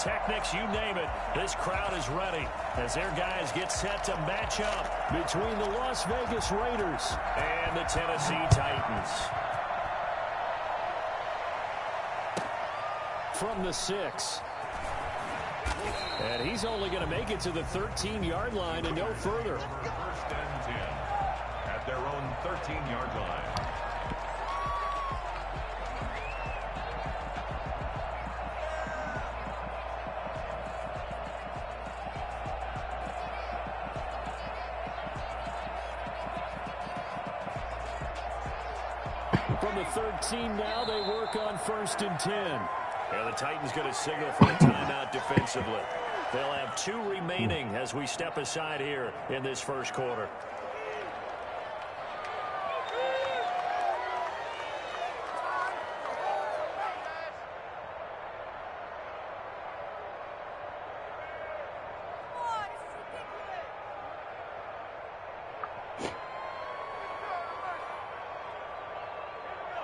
pyrotechnics, you name it. This crowd is ready as their guys get set to match up between the Las Vegas Raiders and the Tennessee Titans. From the 6. And he's only going to make it to the 13-yard line and no further. First and 10 at their own 13-yard line. From the 13 now, they work on 1st and 10. And the Titans going to signal for a timeout defensively. They'll have 2 remaining as we step aside here in this first quarter.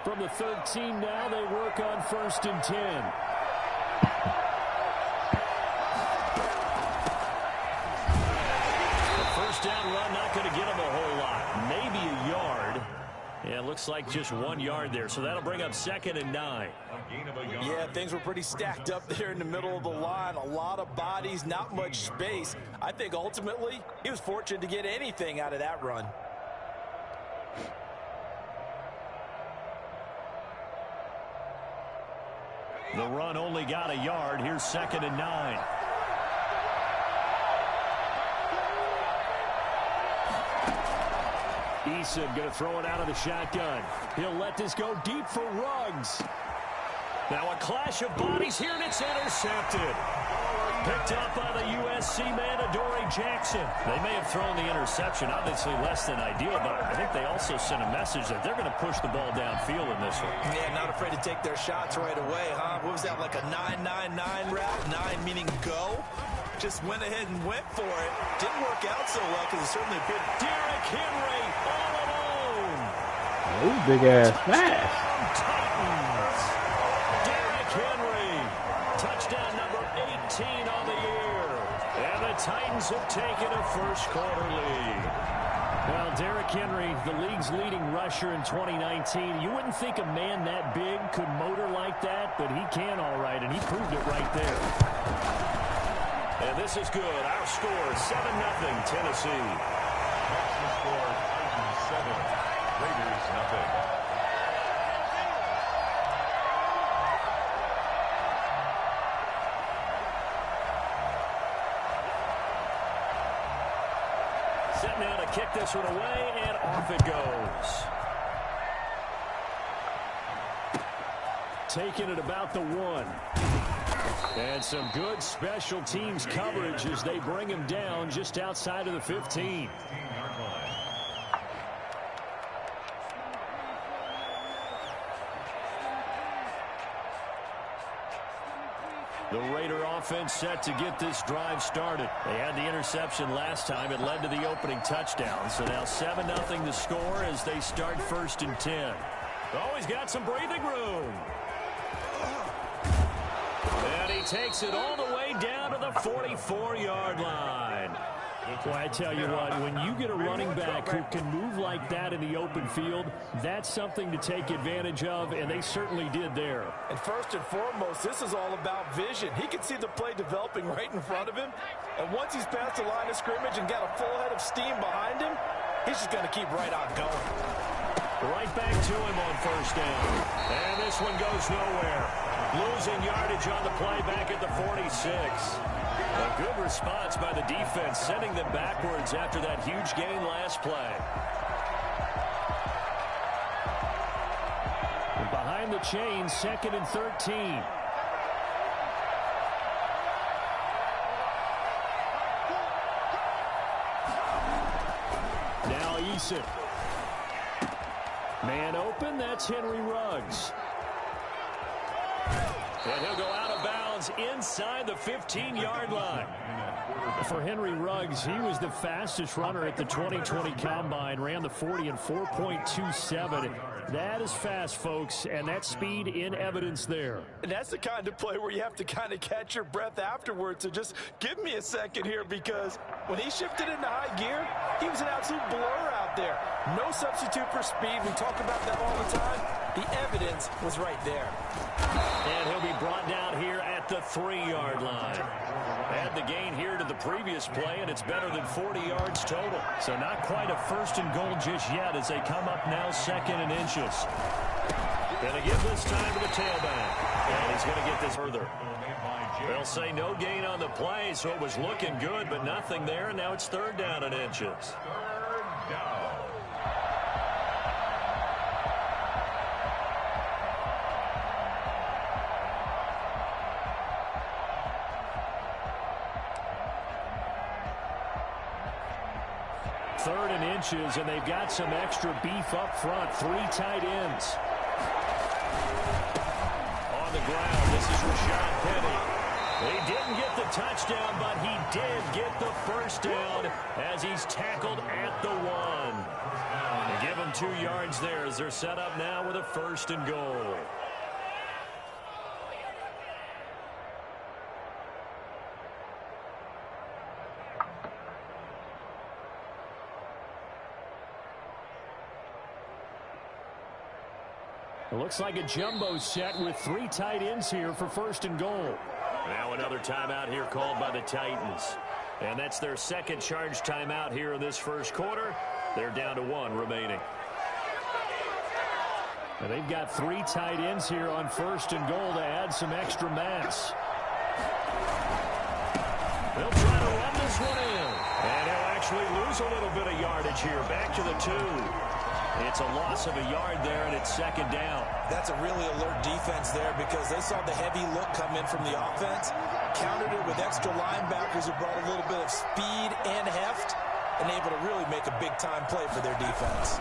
From the 13 now, they work on 1st and 10. The first down run not going to get them a whole lot. Maybe a yard. Yeah, it looks like just 1 yard there. So that'll bring up 2nd and 9. Yeah, things were pretty stacked up there in the middle of the line. A lot of bodies, not much space. I think ultimately he was fortunate to get anything out of that run. The run only got a yard. Here's 2nd and 9. Eason going to throw it out of the shotgun. He'll let this go deep for Ruggs. Now a clash of bodies here, and it's intercepted. Picked up by the USC man, Adoree Jackson. They may have thrown the interception, obviously less than ideal, but I think they also sent a message that they're going to push the ball downfield in this one. Yeah, not afraid to take their shots right away, huh? What was that, like a 9-9-9 route? 9 meaning go? Just went ahead and went for it. Didn't work out so well because it certainly appeared. Derrick Henry all alone. Oh, big-ass pass. Titans. Derrick Henry. Touchdown number 18 on the year. And the Titans have taken a first-quarter lead. Well, Derrick Henry, the league's leading rusher in 2019. You wouldn't think a man that big could motor like that, but he can all right, and he proved it right there. And this is good. Our score, 7-0, Tennessee. The score, Titans 7, Raiders 0. Set now to kick this one away, and off it goes. Taking it about the 1. And some good special teams coverage as they bring him down just outside of the 15. The Raider offense set to get this drive started. They had the interception last time. It led to the opening touchdown. So now 7-0 the score as they start 1st and 10. Oh, he's got some breathing room. And he takes it all the way down to the 44-yard line. Well, I tell you what, when you get a running back who can move like that in the open field, that's something to take advantage of, and they certainly did there. And first and foremost, this is all about vision. He can see the play developing right in front of him, and once he's past the line of scrimmage and got a full head of steam behind him, he's just going to keep right on going. Right back to him on 1st down. And this one goes nowhere. Losing yardage on the play back at the 46. A good response by the defense, sending them backwards after that huge gain last play. And behind the chains, 2nd and 13. Now Eason. Man open, that's Henry Ruggs. And he'll go out of bounds inside the 15-yard line. For Henry Ruggs, he was the fastest runner at the 2020 Combine, ran the 40 in 4.27. That is fast, folks, and that's speed in evidence there. And that's the kind of play where you have to kind of catch your breath afterwards. So just give me a second here, because when he shifted into high gear, he was an absolute blur out there. No substitute for speed. We talk about that all the time. The evidence was right there. And he'll be brought down here at the 3-yard line. Add the gain here to the previous play, and it's better than 40 yards total. So not quite a first and goal just yet as they come up now 2nd and inches. Going to give this time to the tailback. And he's going to get this further. They'll say no gain on the play, so it was looking good, but nothing there, and now it's 3rd down and inches. 3rd down. Third and inches, and they've got some extra beef up front. 3 tight ends. On the ground, this is Rashad Penny. He didn't get the touchdown, but he did get the first down as he's tackled at the 1. They give him 2 yards there as they're set up now with a 1st and goal. It looks like a jumbo set with 3 tight ends here for 1st and goal. Now another timeout here called by the Titans. And that's their 2nd charge timeout here in this 1st quarter. They're down to 1 remaining. And they've got 3 tight ends here on 1st and goal to add some extra mass. They'll try to run this one in. And he'll actually lose a little bit of yardage here. Back to the 2. It's a loss of a yard there, and it's 2nd down. That's a really alert defense there, because they saw the heavy look come in from the offense, countered it with extra linebackers who brought a little bit of speed and heft, and able to really make a big-time play for their defense.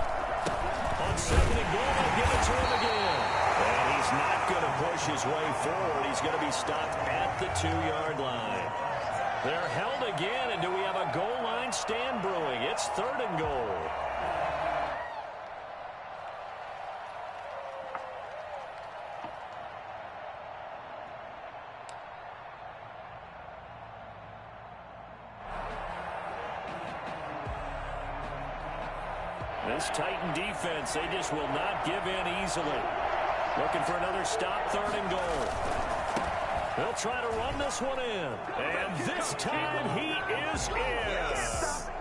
On 2nd and goal, they'll give it to him again. And he's not going to push his way forward. He's going to be stopped at the 2-yard line. They're held again, and do we have a goal line stand brewing? It's 3rd and goal. This Titan defense, they just will not give in easily. Looking for another stop, 3rd and goal. They'll try to run this one in. And this time he is in.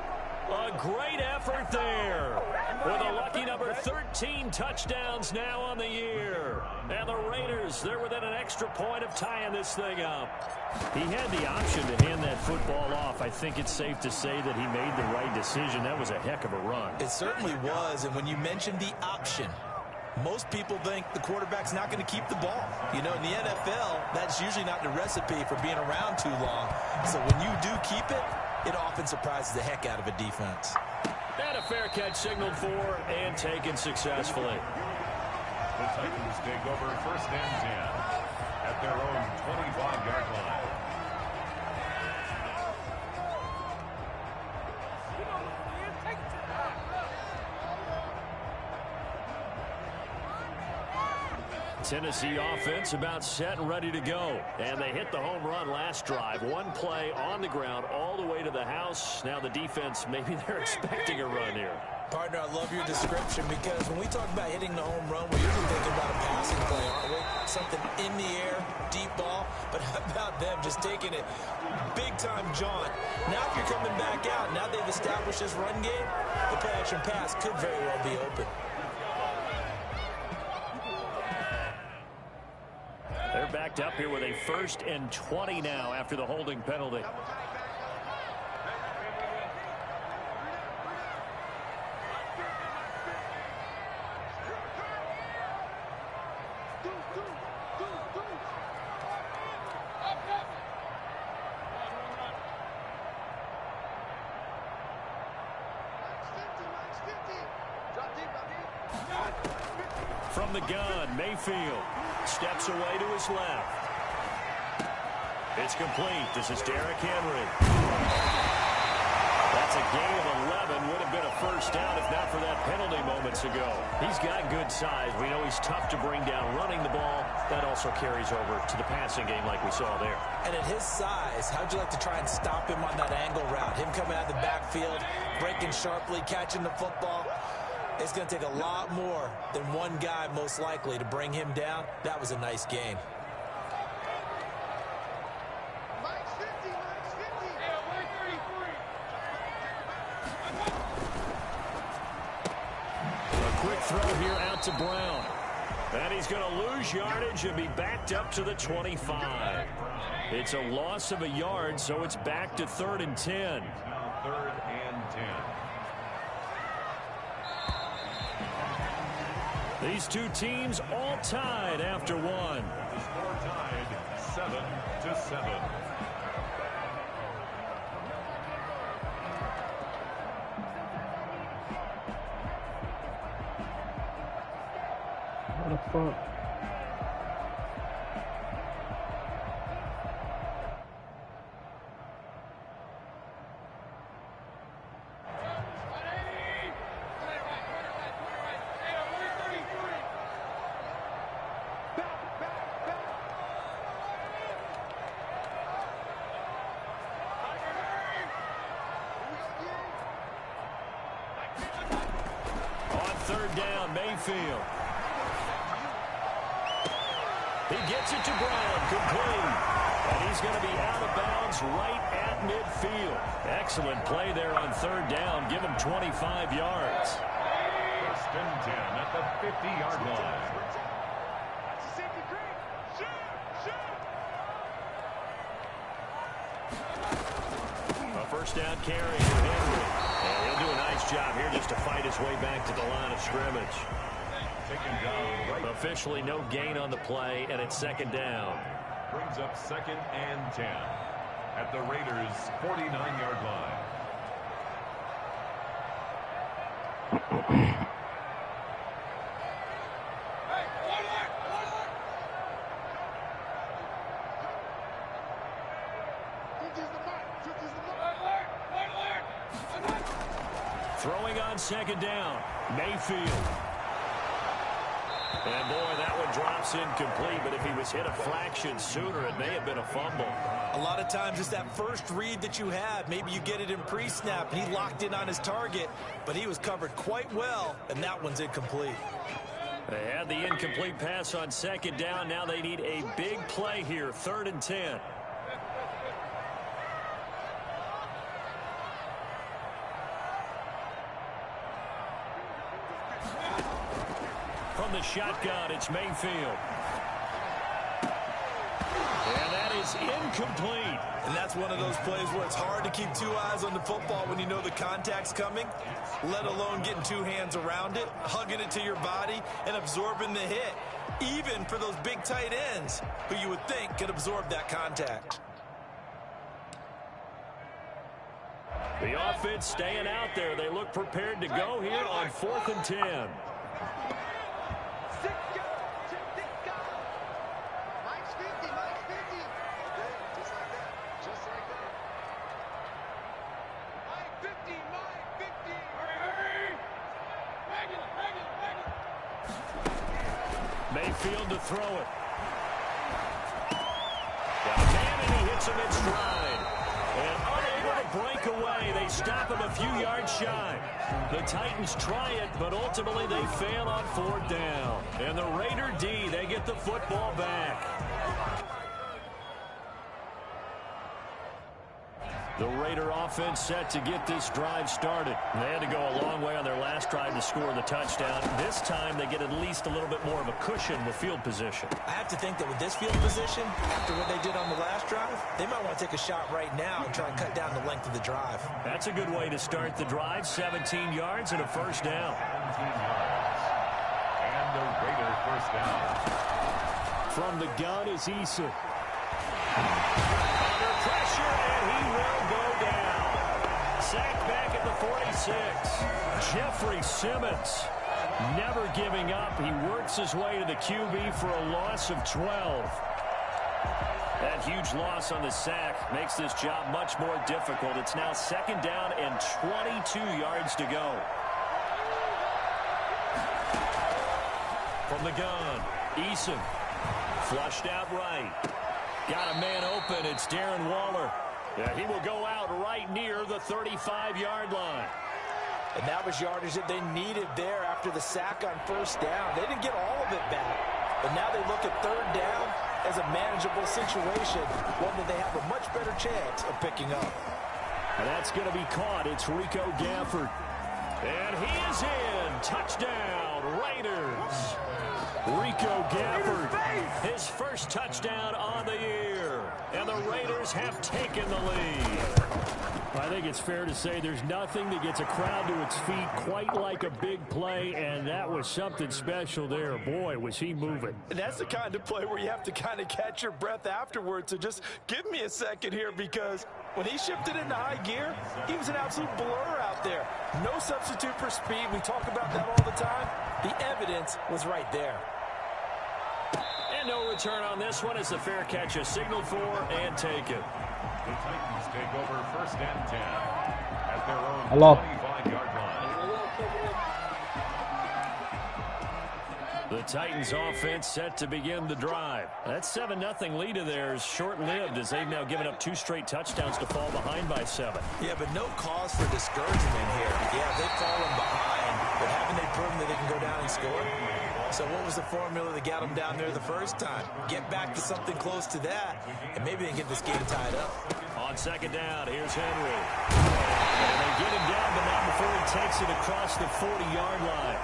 A great effort there. With a lucky number 13 touchdowns now on the year. And the Raiders, they're within an extra point of tying this thing up. He had the option to hand that football off. I think it's safe to say that he made the right decision. That was a heck of a run. It certainly was, and when you mentioned the option, most people think the quarterback's not going to keep the ball. You know, in the NFL, that's usually not the recipe for being around too long. So when you do keep it, it often surprises the heck out of a defense. And a fair catch signaled for and taken successfully. The Titans take over 1st and 10 at their own 25-yard line. Tennessee offense about set and ready to go. And they hit the home run last drive. 1 play on the ground all the way to the house. Now the defense, maybe they're expecting a run here. Partner, I love your description, because when we talk about hitting the home run, we're usually thinking about a passing play, aren't we? Something in the air, deep ball. But how about them just taking it big-time jaunt? Now if you're coming back out, now they've established this run game, the play-action pass could very well be open. They're backed up here with a 1st and 20 now after the holding penalty. From the gun, Mayfield steps away to his left. It's complete. This is Derrick Henry. That's a gain of 11. Would have been a first down if not for that penalty moments ago. He's got good size. We know he's tough to bring down running the ball. That also carries over to the passing game like we saw there. And at his size, how'd you like to try and stop him on that angle route? Him coming out of the backfield, breaking sharply, catching the football. It's going to take a lot more than one guy most likely to bring him down. That was a nice gain. Quick throw here out to Brown. And he's going to lose yardage and be backed up to the 25. It's a loss of a yard, so it's back to 3rd and 10. Now 3rd and 10. These two teams all tied after one. The score tied 7-7. What the fuck? On 3rd down, Mayfield. He gets it to Brown, complete. And he's going to be out of bounds right at midfield. Excellent play there on 3rd down. Give him 25 yards. 1st and 10 at the 50-yard line. A first down carry for Henry. And he'll do a nice job here just to fight his way back to the line of scrimmage. Taken down right. Officially no gain on the play, and it's 2nd down. Brings up 2nd and 10 at the Raiders' 49-yard line. Throwing on 2nd down, Mayfield. And boy, that one drops incomplete, but if he was hit a fraction sooner, it may have been a fumble. A lot of times it's that first read that you have. Maybe you get it in pre-snap, and he locked in on his target, but he was covered quite well, and that one's incomplete. They had the incomplete pass on 2nd down. Now they need a big play here, 3rd and 10. From the shotgun, it's Mayfield. And that is incomplete. And that's one of those plays where it's hard to keep two eyes on the football when you know the contact's coming, let alone getting two hands around it, hugging it to your body, and absorbing the hit, even for those big tight ends who you would think could absorb that contact. The offense staying out there. They look prepared to go here on 4th and 10. Mayfield to throw it. Got a man, and he hits him in stride. And unable to break away, they stop him a few yards shy. The Titans try it, but ultimately they fail on 4th down. And the Raider D, they get the football back. The Raider offense set to get this drive started. They had to go a long way on their last drive to score the touchdown. This time they get at least a little bit more of a cushion with field position. I have to think that with this field position, after what they did on the last drive, they might want to take a shot right now and try and cut down the length of the drive. That's a good way to start the drive. 17 yards and a first down. 17 yards. And the Raider first down. From the gun is Eason. Under pressure, and he will go down. Sacked back at the 46. Jeffrey Simmons never giving up. He works his way to the QB for a loss of 12. That huge loss on the sack makes this job much more difficult. It's now 2nd down and 22 yards to go. From the gun, Eason. Flushed out right. Got a man open. It's Darren Waller. Yeah, he will go out right near the 35-yard line. And that was yardage that they needed there after the sack on 1st down. They didn't get all of it back. But now they look at 3rd down as a manageable situation, one that they have a much better chance of picking up. And that's going to be caught. It's Rico Gafford. And he is in. Touchdown, Raiders. Rico Gafford, his first touchdown on the year. And the Raiders have taken the lead. I think it's fair to say there's nothing that gets a crowd to its feet quite like a big play, and that was something special there. Boy, was he moving. And that's the kind of play where you have to kind of catch your breath afterwards. So just give me a second here, because when he shifted into high gear, he was an absolute blur out there. No substitute for speed. We talk about that all the time. The evidence was right there. And no return on this one as the fair catch is signaled for and taken. The Titans take over 1st and 10 at their own Hello. 25-yard line. The Titans offense set to begin the drive. That 7-0 lead of theirs short-lived as they've now given up 2 straight touchdowns to fall behind by 7. Yeah, but no cause for discouragement here. Yeah, they've fallen behind, but haven't they proven that they can go down and score? So what was the formula that got them down there the first time? Get back to something close to that, and maybe they can get this game tied up. On 2nd down, here's Henry. And they get him down, but not before he takes it across the 40-yard line.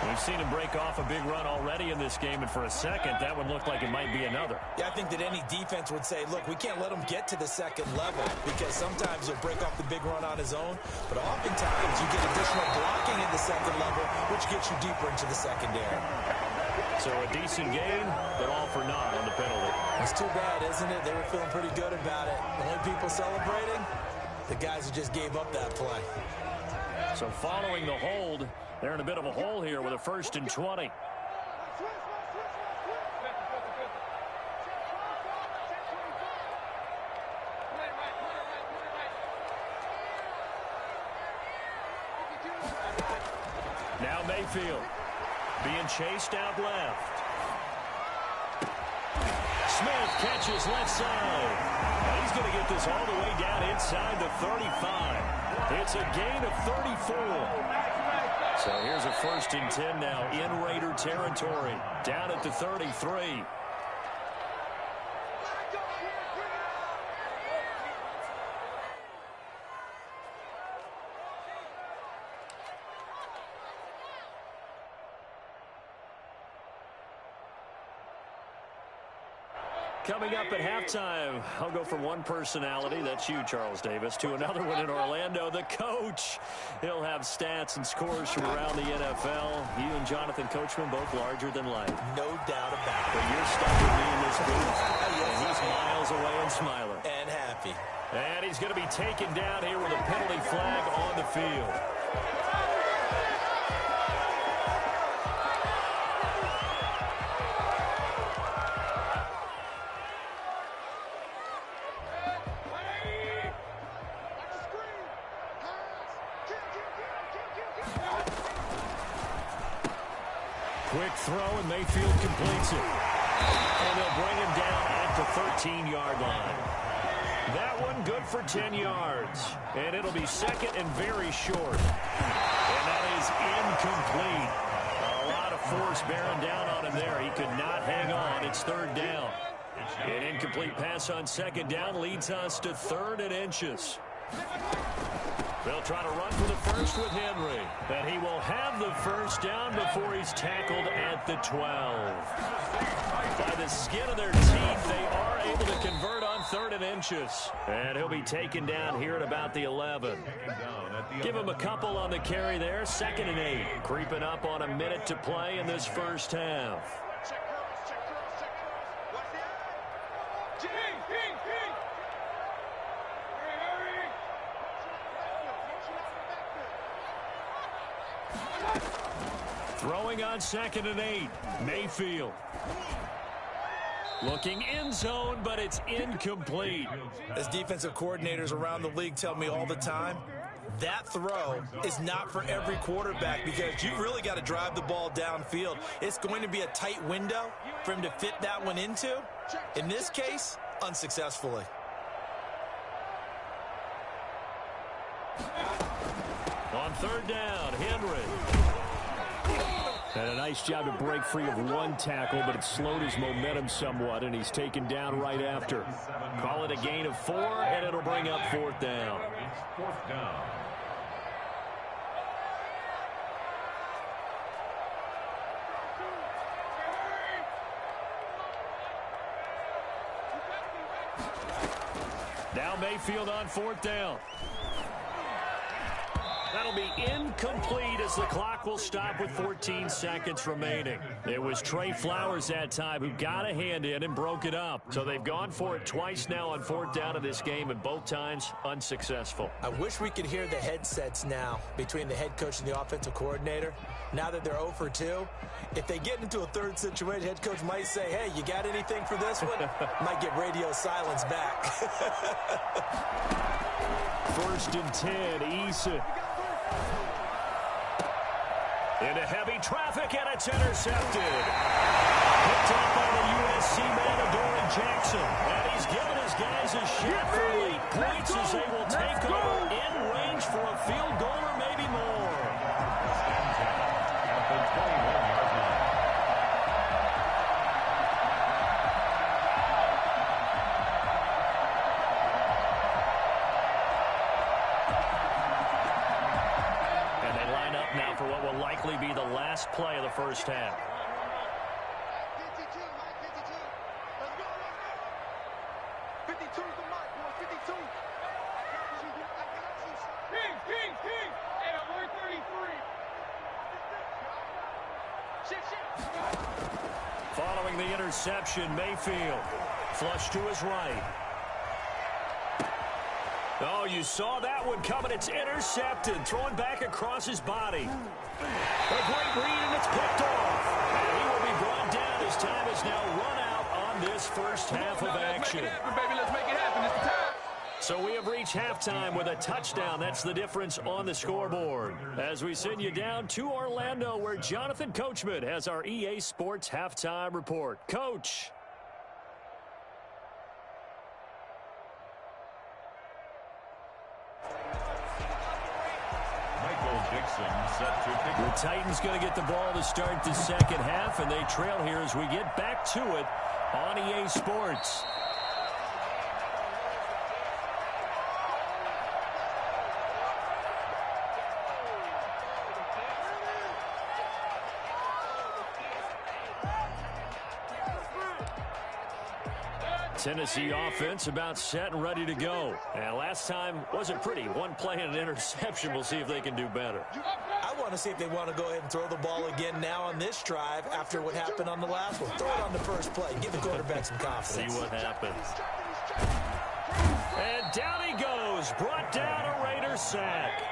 We've seen him break off a big run already in this game, and for a second, that one looked like it might be another. Yeah, I think that any defense would say, look, we can't let him get to the 2nd level, because sometimes he'll break off the big run on his own, but oftentimes you get additional blocking at the 2nd level, which gets you deeper into the secondary. So a decent game, but all for naught on the penalty. It's too bad, isn't it? They were feeling pretty good about it. The only people celebrating, the guys who just gave up that play. So following the hold, they're in a bit of a hole here with a 1st and 20. Now Mayfield being chased out left. Smith catches left side. And he's going to get this all the way down inside the 35. It's a gain of 34. So here's a 1st and 10 now in Raider territory. Down at the 33. Coming up at halftime, I'll go from one personality, that's you, Charles Davis, to another one in Orlando, the coach. He'll have stats and scores from around the NFL. You and Jonathan Coachman both larger than life. No doubt about it. But you're stuck with me in this booth, and he's miles away and smiling. And happy. And he's going to be taken down here with a penalty flag on the field. Quick throw, and Mayfield completes it. And they'll bring him down at the 13-yard line. That one good for 10 yards. And it'll be 2nd and very short. And that is incomplete. A lot of force bearing down on him there. He could not hang on. It's 3rd down. An incomplete pass on 2nd down leads us to 3rd and inches. They'll try to run for the first with Henry. And he will have the 1st down before he's tackled at the 12. By the skin of their teeth, they are able to convert on 3rd and inches. And he'll be taken down here at about the 11. Give him a couple on the carry there. 2nd and 8. Creeping up on a minute to play in this first half. Throwing on 2nd and 8. Mayfield. Looking end zone, but it's incomplete. As defensive coordinators around the league tell me all the time, that throw is not for every quarterback because you've really got to drive the ball downfield. It's going to be a tight window for him to fit that one into. In this case, unsuccessfully. On third down, Henry. And a nice job to break free of one tackle, but it slowed his momentum somewhat, and he's taken down right after. Call it a gain of 4, and it'll bring up fourth down. Fourth down. Now Mayfield on fourth down. That'll be incomplete as the clock will stop with 14 seconds remaining. It was Trey Flowers that time who got a hand in and broke it up. So they've gone for it twice now on fourth down in this game, and both times unsuccessful. I wish we could hear the headsets now between the head coach and the offensive coordinator. Now that they're 0 for 2, if they get into a third situation, head coach might say, hey, you got anything for this one? Might get radio silence back. First and 10, Eason. Into heavy traffic, and it's intercepted. Picked up by the USC man, Adoree Jackson. And he's given his guys a shot for late points as they will take over in range for a field goal or maybe more. At the 21-yard line. Now for what will likely be the last play of the first half. Following the interception, Mayfield flush to his right. Oh, you saw that one coming. It's intercepted. Throwing back across his body. A great read, and it's picked off. And he will be brought down. His time is now run out on this first half of action. Let's make it happen. It's the time. So we have reached halftime with a touchdown. That's the difference on the scoreboard. As we send you down to Orlando, where Jonathan Coachman has our EA Sports halftime report. Coach. The Titans going to get the ball to start the second half, and they trail here as we get back to it on EA Sports. Tennessee offense about set and ready to go. And last time wasn't pretty. One play and an interception. We'll see if they can do better. I want to see if they want to go ahead and throw the ball again now on this drive after what happened on the last one. Throw it on the first play. Give the quarterback some confidence. See what happens. And down he goes. Brought down a Raider sack.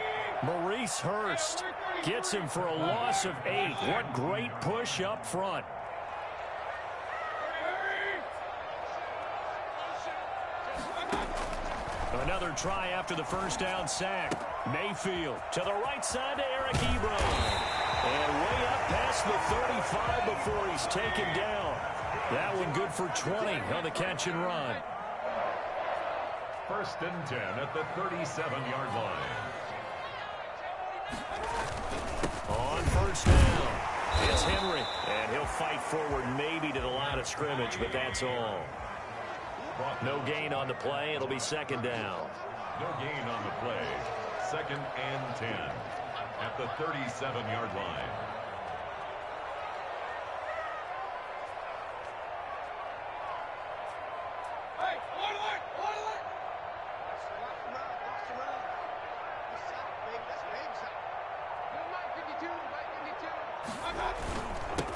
Maurice Hurst gets him for a loss of 8. What great push up front. Another try after the first down sack. Mayfield to the right side to Eric Ebron. And way up past the 35 before he's taken down. That one good for 20 on the catch and run. First and 10 at the 37-yard line. On first down, it's Henry. And he'll fight forward maybe to the line of scrimmage, but that's all. No gain on the play. It'll be second down. No gain on the play. Second and 10 at the 37-yard line. Hey, alert!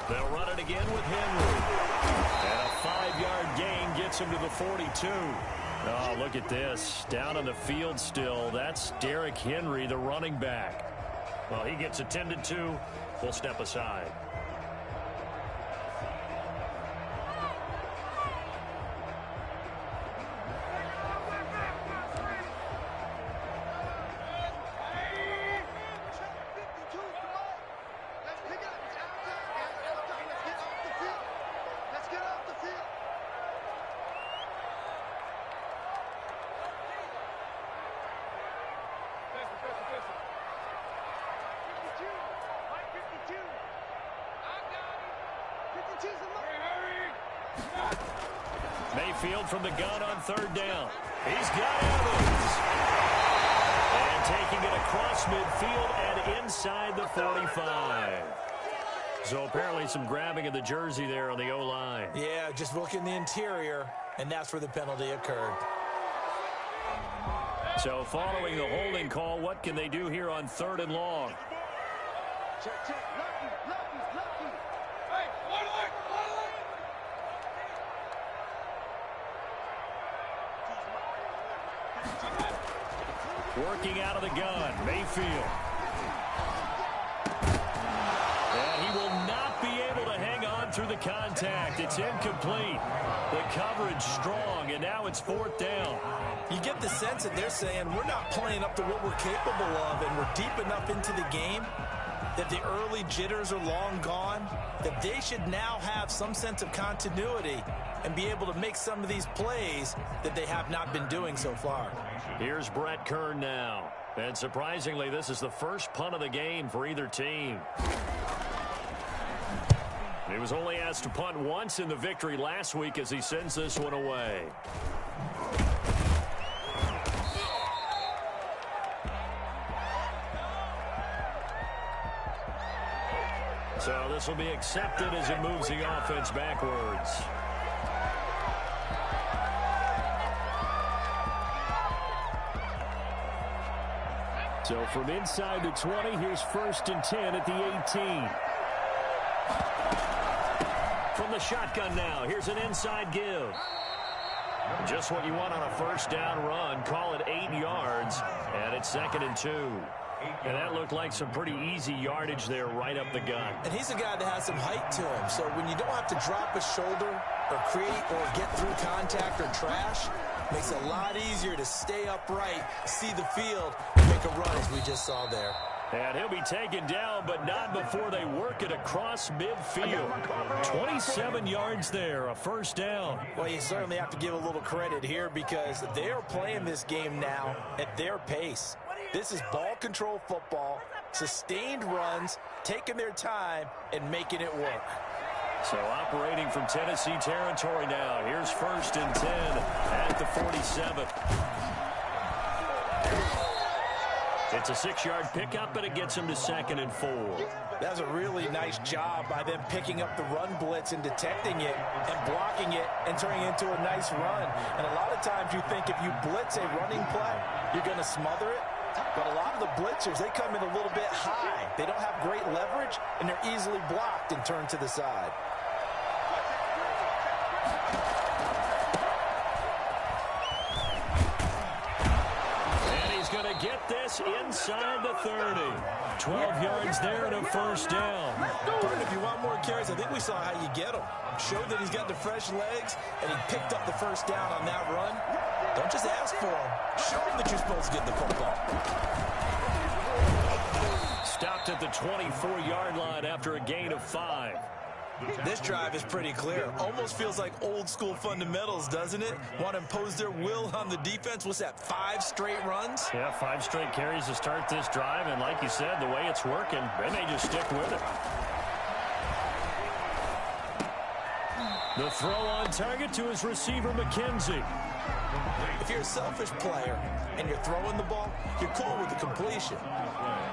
They'll run it again with Henry. And a 5-yard gain gets him to the 42. Oh, look at this. Down on the field still. That's Derrick Henry, the running back. Well, he gets attended to. We'll step aside. Mayfield from the gun on third down. He's got Evans. And taking it across midfield and inside the 45. So apparently some grabbing of the jersey there on the O-line. Yeah, just look in the interior, and that's where the penalty occurred. So following the holding call, what can they do here on third and long? Check, check. Lucky. Hey, one. Working out of the gun, Mayfield. And he will not be able to hang on through the contact. It's incomplete. The coverage strong, and now it's fourth down. You get the sense that they're saying we're not playing up to what we're capable of, and we're deep enough into the game that the early jitters are long gone, that they should now have some sense of continuity and be able to make some of these plays that they have not been doing so far. Here's Brett Kern now. And surprisingly, this is the first punt of the game for either team. He was only asked to punt once in the victory last week as he sends this one away. So this will be accepted as it moves the offense backwards. So from inside the 20, here's 1st and 10 at the 18. From the shotgun now, here's an inside give. Just what you want on a first down run. Call it 8 yards, and it's 2nd and 2. And that looked like some pretty easy yardage there right up the gut. And he's a guy that has some height to him. So when you don't have to drop a shoulder or create or get through contact or trash, makes it a lot easier to stay upright, see the field, and make a run as we just saw there. And he'll be taken down, but not before they work it across midfield. 27 yards there, a first down. Well, you certainly have to give a little credit here because they are playing this game now at their pace. This is ball control football, sustained runs, taking their time, and making it work. So operating from Tennessee territory now. Here's 1st and 10 at the 47. It's a 6-yard pickup, and it gets him to 2nd and 4. That's a really nice job by them picking up the run blitz and detecting it and blocking it and turning it into a nice run. And a lot of times you think if you blitz a running play, you're going to smother it. But a lot of the blitzers, they come in a little bit high. They don't have great leverage, and they're easily blocked and turned to the side. Get this inside the 30. 12 yards there and a first down. Pardon, if you want more carries, I think we saw how you get them. Showed that he's got the fresh legs, and he picked up the first down on that run. Don't just ask for them. Show them that you're supposed to get the football. Stopped at the 24-yard line after a gain of 5. This drive is pretty clear. Almost feels like old school fundamentals, doesn't it? Want to impose their will on the defense. What's that, 5 straight runs? Yeah, 5 straight carries to start this drive. And like you said, the way it's working, they may just stick with it. The throw on target to his receiver, McKenzie. If you're a selfish player and you're throwing the ball, you're cool with the completion.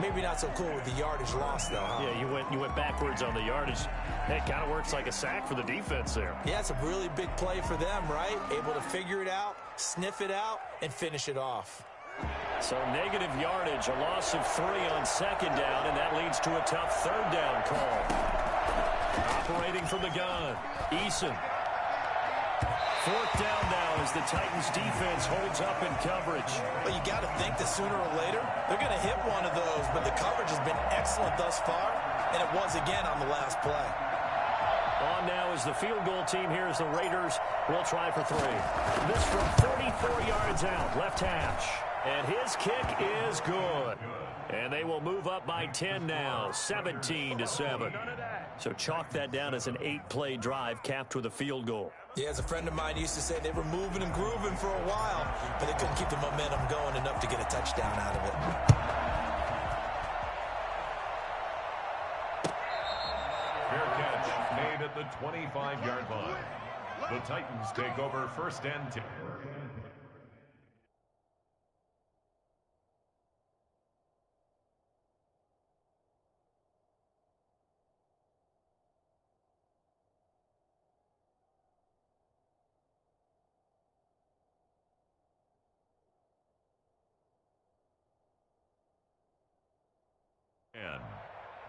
Maybe not so cool with the yardage loss, though, huh? Yeah, you went backwards on the yardage. It kind of works like a sack for the defense there. Yeah, it's a really big play for them, right? Able to figure it out, sniff it out, and finish it off. So negative yardage, a loss of 3 on 2nd down, and that leads to a tough 3rd down call. Operating from the gun, Eason. 4th down now as the Titans defense holds up in coverage. Well, you got to think that sooner or later they're going to hit one of those, but the coverage has been excellent thus far, and it was again on the last play. On now is the field goal team here as the Raiders will try for 3. This from 44 yards out, left hash. And his kick is good. And they will move up by 10 now, 17-7. So chalk that down as an 8-play drive capped with a field goal. Yeah, as a friend of mine used to say, they were moving and grooving for a while, but they couldn't keep the momentum going enough to get a touchdown out of it. Fair catch made at the 25-yard line. The Titans take over first and 10.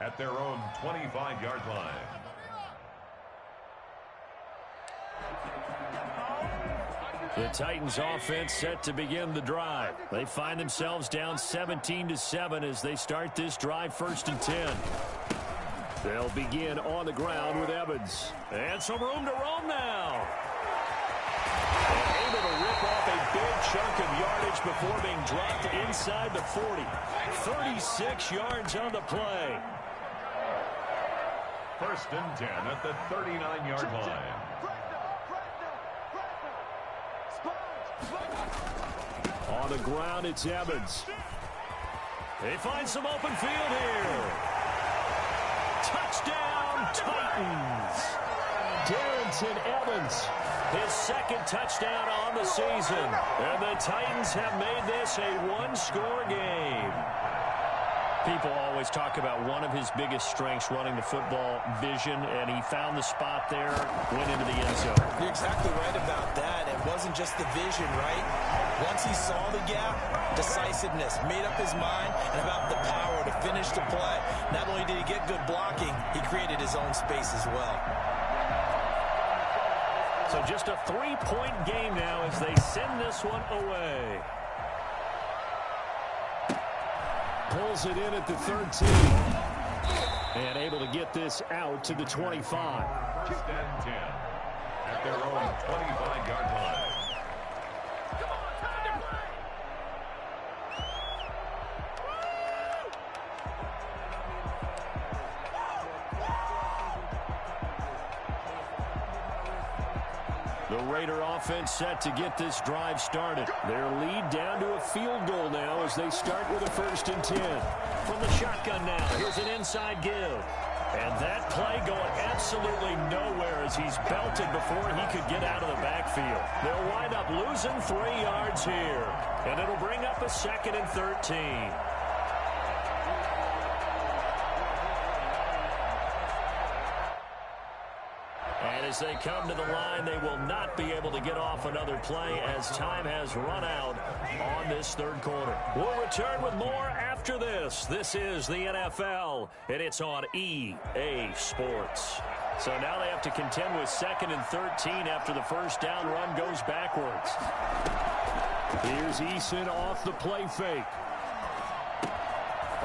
At their own 25-yard line. The Titans offense set to begin the drive. They find themselves down 17-7 as they start this drive, first and 10. They'll begin on the ground with Evans. And some room to roam now. And able to rip off a big chunk of yardage before being dropped inside the 40. 36 yards on the play. First and 10 at the 39-yard line. On the ground, it's Evans. They find some open field here. Touchdown, Titans. Darrington Evans, his second touchdown on the season. And the Titans have made this a one-score game. People always talk about one of his biggest strengths, running the football, vision, and he found the spot there, went into the end zone. You're exactly right about that. It wasn't just the vision, right? Once he saw the gap, decisiveness, made up his mind, and about the power to finish the play. Not only did he get good blocking, he created his own space as well. So just a 3-point game now as they send this one away. Pulls it in at the 13. And able to get this out to the 25. First and 10 at their own 25-yard line. The Raider offense set to get this drive started. Their lead down to a field goal now as they start with a first and 10. From the shotgun now, here's an inside give. And that play going absolutely nowhere as he's belted before he could get out of the backfield. They'll wind up losing 3 yards here. And it'll bring up a second and 13. As they come to the line, they will not be able to get off another play as time has run out on this third quarter. We'll return with more after this. This is the NFL, and it's on EA Sports. So now they have to contend with second and 13 after the first down run goes backwards. Here's Eason off the play fake.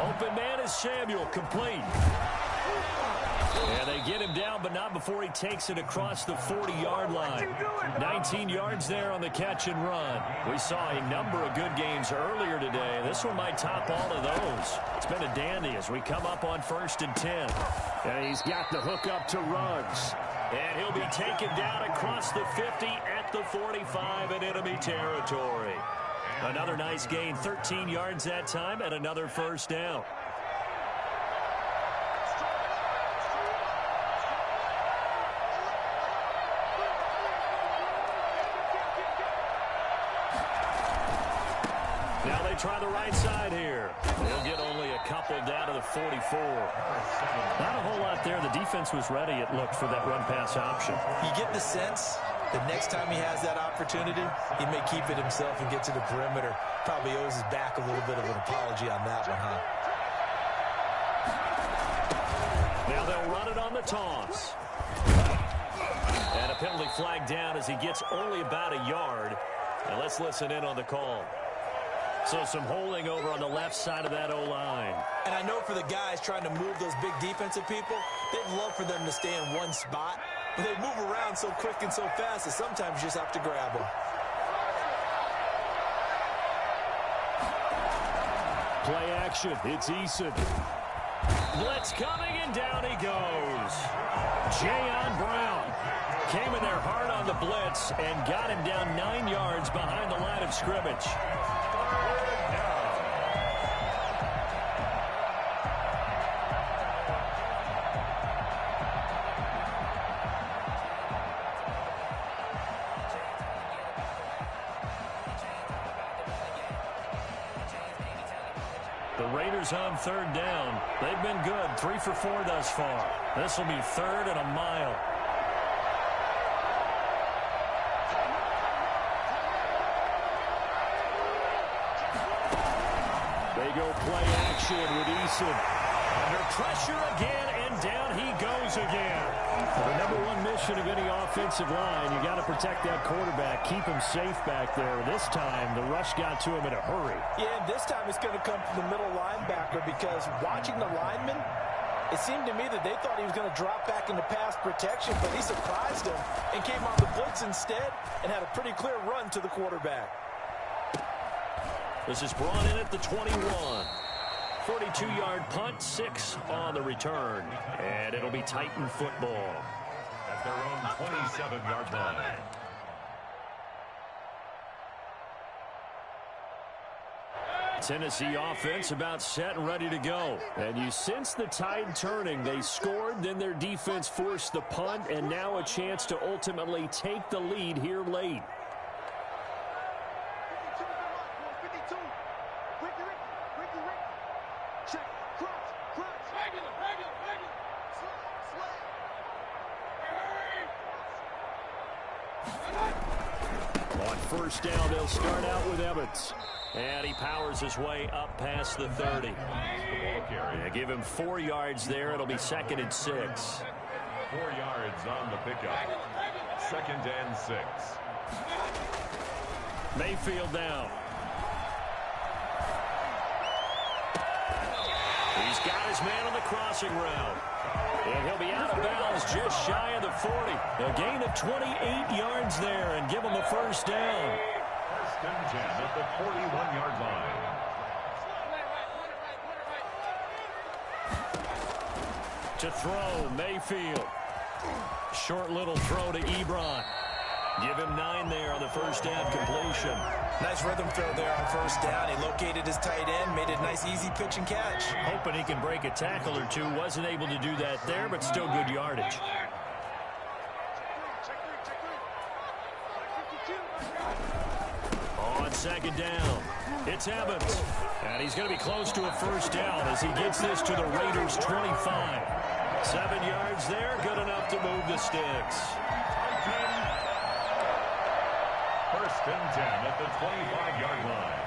Open man is Samuel, complete. And they get him down, but not before he takes it across the 40-yard line. 19 yards there on the catch and run. We saw a number of good games earlier today. This one might top all of those. It's been a dandy as we come up on first and 10. And he's got the hook up to Ruggs. And he'll be taken down across the 50 at the 45 in enemy territory. Another nice gain, 13 yards that time, and another first down. Now they try the right side here. They'll get only a couple down to the 44. Not a whole lot there. The defense was ready, it looked, for that run-pass option. You get the sense that next time he has that opportunity, he may keep it himself and get to the perimeter. Probably owes his back a little bit of an apology on that one, huh? Now they'll run it on the toss. And a penalty flag down as he gets only about a yard. Now let's listen in on the call. So some holding over on the left side of that O-line. And I know for the guys trying to move those big defensive people, they'd love for them to stay in one spot. But they move around so quick and so fast that sometimes you just have to grab them. Play action. It's Eason. Blitz coming, and down he goes. Jayon Brown came in there hard on the blitz and got him down 9 yards behind the line of scrimmage. The Raiders on third down. They've been good, 3 for 4 thus far. This will be third and a mile. They go play action with Eason. Under pressure again, and down he goes again. The number one mission of any offensive line, you got to protect that quarterback, keep him safe back there. This time, the rush got to him in a hurry. Yeah, and this time it's going to come from the middle linebacker because watching the lineman, it seemed to me that they thought he was going to drop back into pass protection, but he surprised him and came on the blitz instead and had a pretty clear run to the quarterback. This is brought in at the 21. 42-yard punt, 6 on the return. And it'll be Titan football. At their own 27-yard line. Tennessee offense about set and ready to go. And you sense the tide turning. They scored, then their defense forced the punt, and now a chance to ultimately take the lead here late. On first down, they'll start out with Evans. And he powers his way up past the 30. Yeah, give him 4 yards there. It'll be 2nd and 6. 4 yards on the pickup. 2nd and 6. Mayfield down. He's got his man on the crossing route. And he'll be out of bounds just shy of the 40. A gain of 28 yards there and give him a first down. First and 10 at the 41-yard line. To throw, Mayfield. Short little throw to Ebron. Give him 9 there on the first down completion. Nice rhythm throw there on first down. He located his tight end, made it a nice, easy pitch and catch. Hoping he can break a tackle or two. Wasn't able to do that there, but still good yardage. On second down, it's Evans. And he's going to be close to a first down as he gets this to the Raiders' 25. 7 yards there, good enough to move the sticks. First and 10 at the 25-yard line.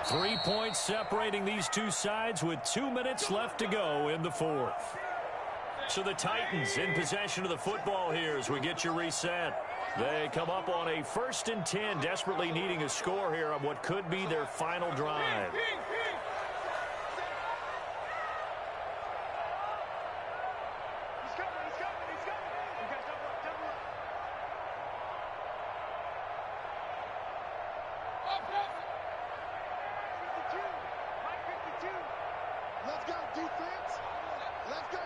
3 points separating these two sides with 2 minutes left to go in the fourth. So the Titans in possession of the football here as we get you reset. They come up on a 1st and 10, desperately needing a score here on what could be their final drive. Let's go, defense. Let's go.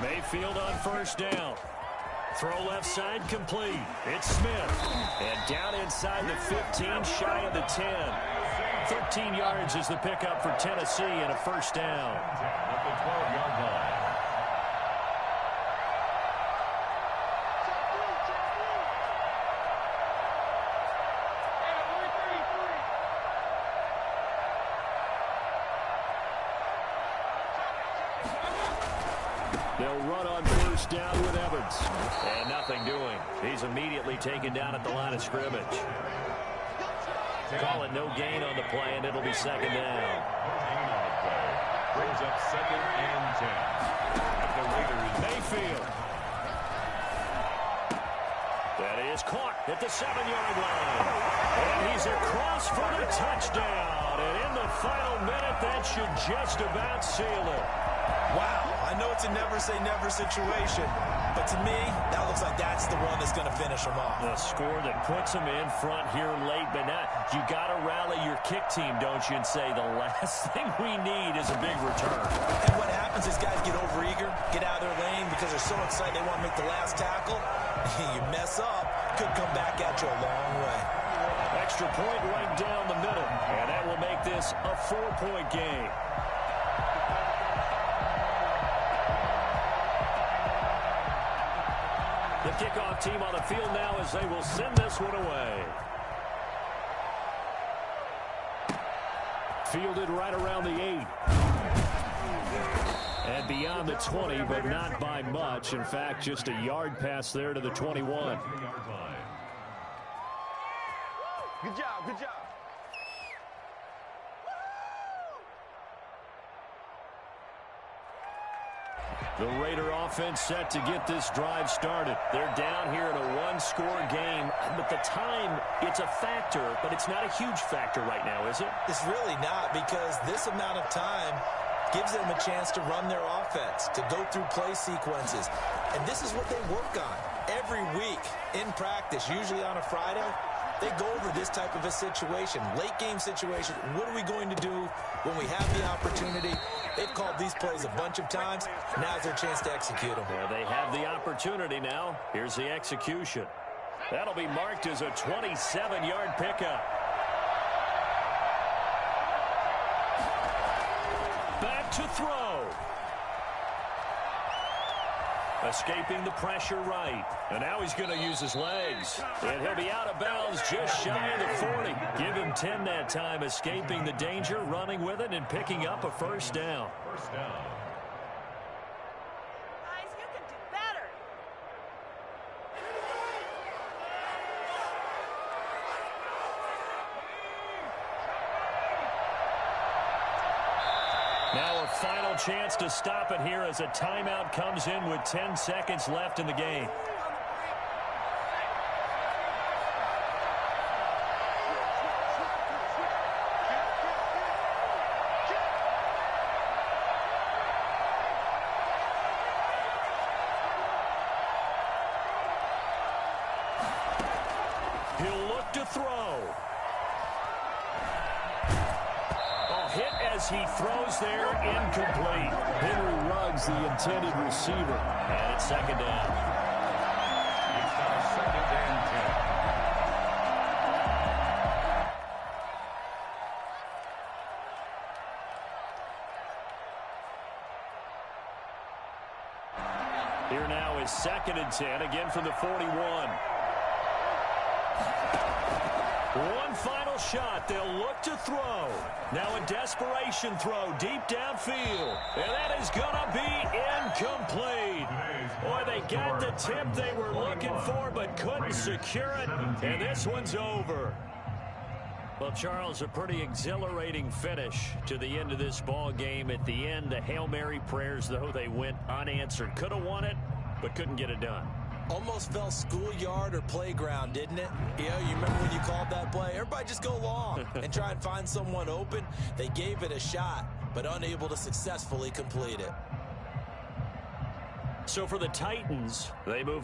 Mayfield on first down. Throw left side complete. It's Smith. And down inside the 15, shy of the 10. 13 yards is the pickup for Tennessee and a first down. At the 12-yard line. They'll run on first down with Evans. And nothing doing. He's immediately taken down at the line of scrimmage. Call it no gain on the play, and it'll be second down. Brings up 2nd and 10. At the Raiders. Mayfield. That is caught at the 7-yard line. And he's across for the touchdown. And in the final minute, that should just about seal it. Wow, I know it's a never-say-never situation, but to me, that looks like that's the one that's going to finish them off. The score that puts them in front here late, but now you got to rally your kick team, don't you, and say the last thing we need is a big return. And what happens is guys get overeager, get out of their lane because they're so excited they want to make the last tackle. You mess up, could come back at you a long way. Extra point right down the middle, and that will make this a 4-point game. The kickoff team on the field now as they will send this one away. Fielded right around the 8. And beyond the 20, but not by much. In fact, just a yard pass there to the 21. Good job, good job. The Raider offense set to get this drive started. They're down here in a one-score game, but the time, it's a factor, but it's not a huge factor right now, is it? It's really not, because this amount of time gives them a chance to run their offense, to go through play sequences. And this is what they work on every week in practice, usually on a Friday. They go over this type of a situation, late-game situation. What are we going to do when we have the opportunity? They've called these plays a bunch of times. Now's their chance to execute them. Yeah, they have the opportunity now. Here's the execution. That'll be marked as a 27-yard pickup. Back to throw. Escaping the pressure right. And now he's going to use his legs. And he'll be out of bounds just shy of the 40. Give him 10 that time, escaping the danger, running with it, and picking up a first down. First down. Guys, you can do better. Now a final chance to stop it here as a timeout comes in with 10 seconds left in the game. He'll look to throw. Hit as he throws there, incomplete. Henry Ruggs, the intended receiver. And it's second down. It's now second and 10. Here now is second and 10, again from the 41. One final shot. They'll look to throw. Now a desperation throw deep downfield. And that is going to be incomplete. Boy, they got the tip they were looking for but couldn't secure it. And this one's over. Well, Charles, a pretty exhilarating finish to the end of this ball game. At the end, the Hail Mary prayers, though, they went unanswered. Could have won it, but couldn't get it done. Almost felt schoolyard or playground, didn't it? You remember when you called that play? Everybody just go long and try and find someone open. They gave it a shot, but unable to successfully complete it. So for the Titans, they move